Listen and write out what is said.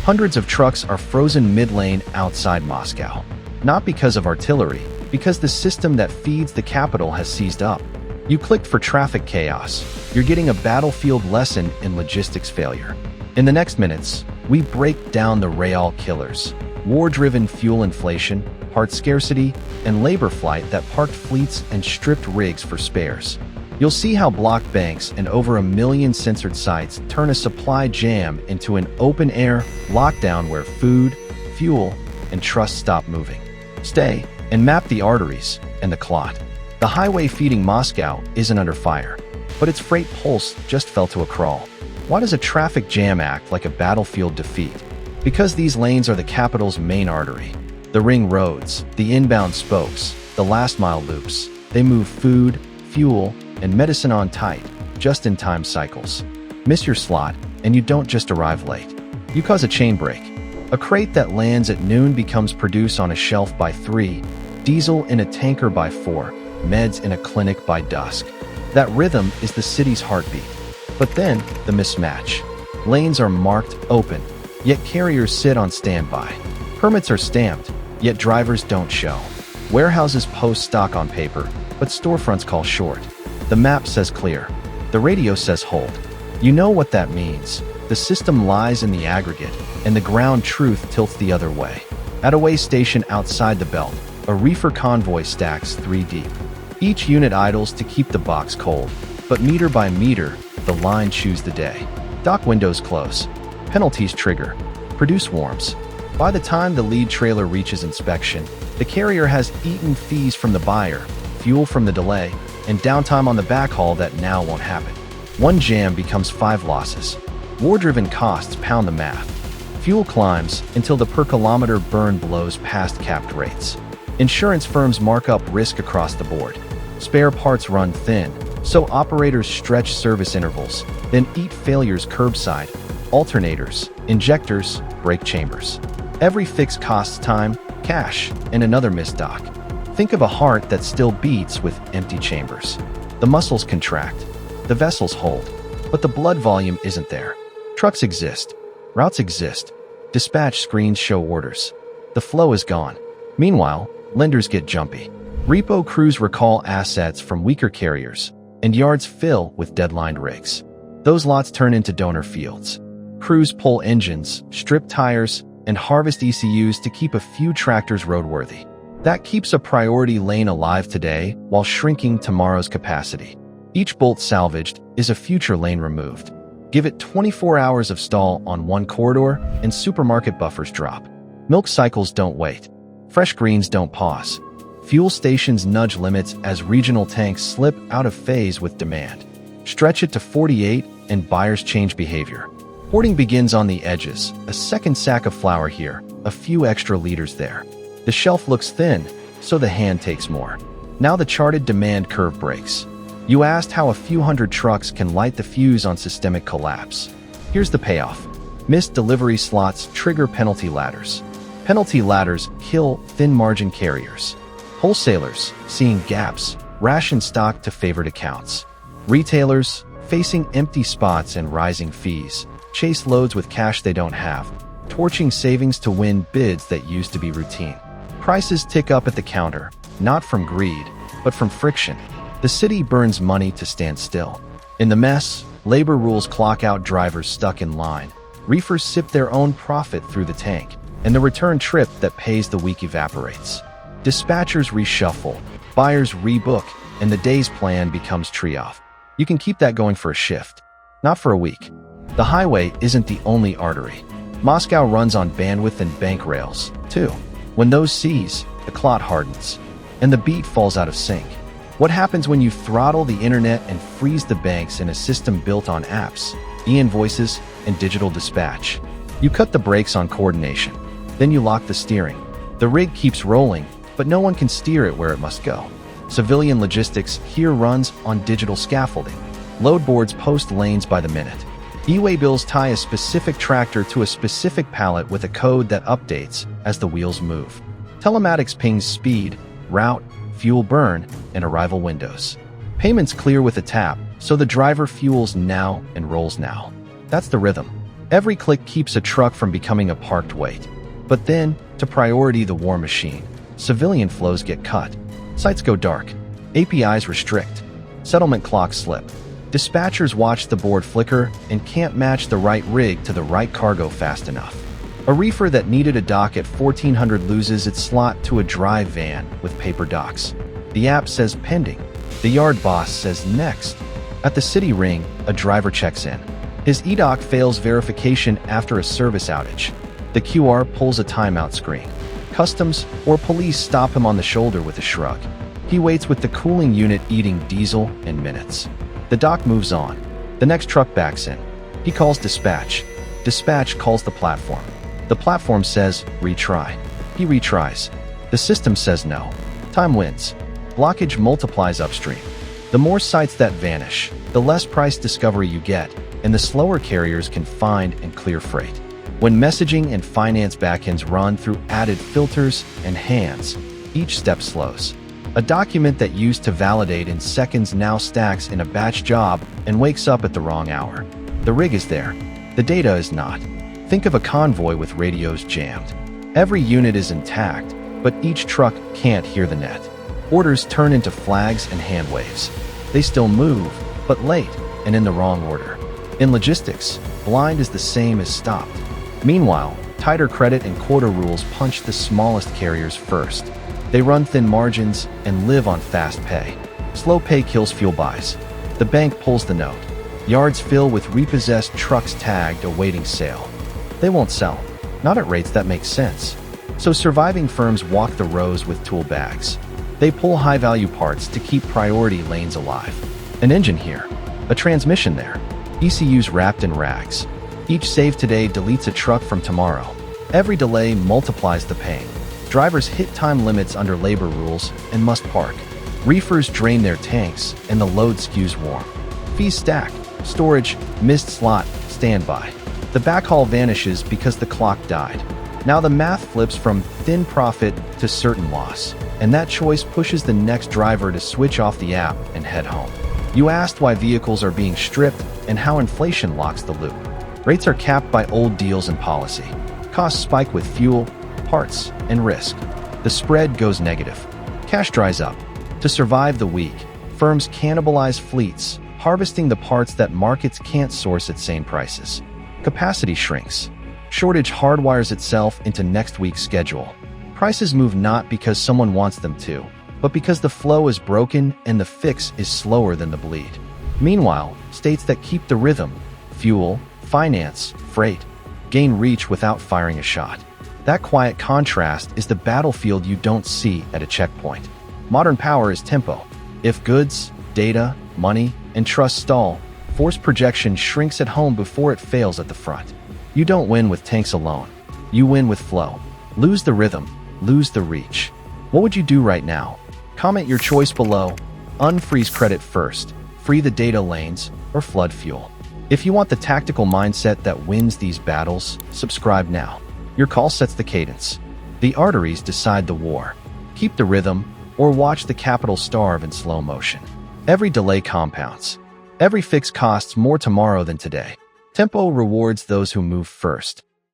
Hundreds of trucks are frozen mid-lane outside Moscow. Not because of artillery, because the system that feeds the capital has seized up. You clicked for traffic chaos. You're getting a battlefield lesson in logistics failure. In the next minutes, we break down the rail killers, war-driven fuel inflation, parts scarcity, and labor flight that parked fleets and stripped rigs for spares. You'll see how blocked banks and over 1 million censored sites turn a supply jam into an open-air lockdown where food, fuel, and trust stop moving. Stay and map the arteries and the clot. The highway feeding Moscow isn't under fire, but its freight pulse just fell to a crawl. Why does a traffic jam act like a battlefield defeat? Because these lanes are the capital's main artery. The ring roads, the inbound spokes, the last-mile loops. They move food, fuel, and medicine on tight, just-in-time cycles. Miss your slot, and you don't just arrive late. You cause a chain break. A crate that lands at noon becomes produce on a shelf by 3, diesel in a tanker by 4, meds in a clinic by dusk. That rhythm is the city's heartbeat. But then, the mismatch. Lanes are marked open, yet carriers sit on standby. Permits are stamped, yet drivers don't show. Warehouses post stock on paper, but storefronts call short. The map says clear. The radio says hold. You know what that means. The system lies in the aggregate, and the ground truth tilts the other way. At a way station outside the belt, a reefer convoy stacks 3 deep. Each unit idles to keep the box cold, but meter by meter, the line chews the day. Dock windows close. Penalties trigger. Produce warms. By the time the lead trailer reaches inspection, the carrier has eaten fees from the buyer, fuel from the delay, and downtime on the backhaul that now won't happen. One jam becomes 5 losses. War-driven costs pound the math. Fuel climbs until the per-kilometer burn blows past capped rates. Insurance firms mark up risk across the board. Spare parts run thin, so operators stretch service intervals, then eat failures curbside, alternators, injectors, brake chambers. Every fix costs time, cash, and another missed dock. Think of a heart that still beats with empty chambers. The muscles contract, the vessels hold, but the blood volume isn't there. Trucks exist, routes exist, dispatch screens show orders. The flow is gone. Meanwhile, lenders get jumpy. Repo crews recall assets from weaker carriers, and yards fill with deadlined rigs. Those lots turn into donor fields. Crews pull engines, strip tires, and harvest ECUs to keep a few tractors roadworthy. That keeps a priority lane alive today while shrinking tomorrow's capacity. Each bolt salvaged is a future lane removed. Give it 24 hours of stall on one corridor and supermarket buffers drop. Milk cycles don't wait. Fresh greens don't pause. Fuel stations nudge limits as regional tanks slip out of phase with demand. Stretch it to 48 and buyers change behavior. Hoarding begins on the edges, a second sack of flour here, a few extra liters there. The shelf looks thin, so the hand takes more. Now the charted demand curve breaks. You asked how a few hundred trucks can light the fuse on systemic collapse. Here's the payoff. Missed delivery slots trigger penalty ladders. Penalty ladders kill thin-margin carriers. Wholesalers, seeing gaps, ration stock to favored accounts. Retailers, facing empty spots and rising fees, chase loads with cash they don't have, torching savings to win bids that used to be routine. Prices tick up at the counter, not from greed, but from friction. The city burns money to stand still. In the mess, labor rules clock out drivers stuck in line. Reefers sip their own profit through the tank, and the return trip that pays the week evaporates. Dispatchers reshuffle, buyers rebook, and the day's plan becomes tree-off. You can keep that going for a shift, not for a week. The highway isn't the only artery. Moscow runs on bandwidth and bank rails, too. When those seize, the clot hardens, and the beat falls out of sync. What happens when you throttle the internet and freeze the banks in a system built on apps, e-invoices, and digital dispatch? You cut the brakes on coordination. Then you lock the steering. The rig keeps rolling, but no one can steer it where it must go. Civilian logistics here runs on digital scaffolding. Load boards post lanes by the minute. E-way bills tie a specific tractor to a specific pallet with a code that updates as the wheels move. Telematics pings speed, route, fuel burn, and arrival windows. Payments clear with a tap, so the driver fuels now and rolls now. That's the rhythm. Every click keeps a truck from becoming a parked wait. But then, to priority the war machine, civilian flows get cut. Sites go dark. APIs restrict. Settlement clocks slip. Dispatchers watch the board flicker and can't match the right rig to the right cargo fast enough. A reefer that needed a dock at 1400 loses its slot to a dry van with paper docks. The app says pending. The yard boss says next. At the city ring, a driver checks in. His eDock fails verification after a service outage. The QR pulls a timeout screen. Customs or police stop him on the shoulder with a shrug. He waits with the cooling unit eating diesel in minutes. The dock moves on. The next truck backs in. He calls dispatch. Dispatch calls the platform. The platform says, retry. He retries. The system says no. Time wins. Blockage multiplies upstream. The more sites that vanish, the less price discovery you get, and the slower carriers can find and clear freight. When messaging and finance backends run through added filters and hands, each step slows. A document that used to validate in seconds now stacks in a batch job and wakes up at the wrong hour. The rig is there. The data is not. Think of a convoy with radios jammed. Every unit is intact, but each truck can't hear the net. Orders turn into flags and hand waves. They still move, but late and in the wrong order. In logistics, blind is the same as stopped. Meanwhile, tighter credit and quota rules punch the smallest carriers first. They run thin margins and live on fast pay. Slow pay kills fuel buys. The bank pulls the note. Yards fill with repossessed trucks tagged awaiting sale. They won't sell, not at rates that make sense. So surviving firms walk the rows with tool bags. They pull high-value parts to keep priority lanes alive. An engine here, a transmission there, ECUs wrapped in rags. Each save today deletes a truck from tomorrow. Every delay multiplies the pain. Drivers hit time limits under labor rules and must park. Reefers drain their tanks and the load skews warm. Fees stack. Storage, missed slot, standby. The backhaul vanishes because the clock died. Now the math flips from thin profit to certain loss, and that choice pushes the next driver to switch off the app and head home. You asked why vehicles are being stripped and how inflation locks the loop. Rates are capped by old deals and policy. Costs spike with fuel, parts, and risk. The spread goes negative. Cash dries up. To survive the week, firms cannibalize fleets, harvesting the parts that markets can't source at same prices. Capacity shrinks. Shortage hardwires itself into next week's schedule. Prices move not because someone wants them to, but because the flow is broken and the fix is slower than the bleed. Meanwhile, states that keep the rhythm, fuel, finance, freight, gain reach without firing a shot. That quiet contrast is the battlefield you don't see at a checkpoint. Modern power is tempo. If goods, data, money, and trust stall, force projection shrinks at home before it fails at the front. You don't win with tanks alone. You win with flow. Lose the rhythm, lose the reach. What would you do right now? Comment your choice below. Unfreeze credit first, free the data lanes, or flood fuel. If you want the tactical mindset that wins these battles, subscribe now. Your call sets the cadence. The arteries decide the war. Keep the rhythm, or watch the capital starve in slow motion. Every delay compounds. Every fix costs more tomorrow than today. Tempo rewards those who move first.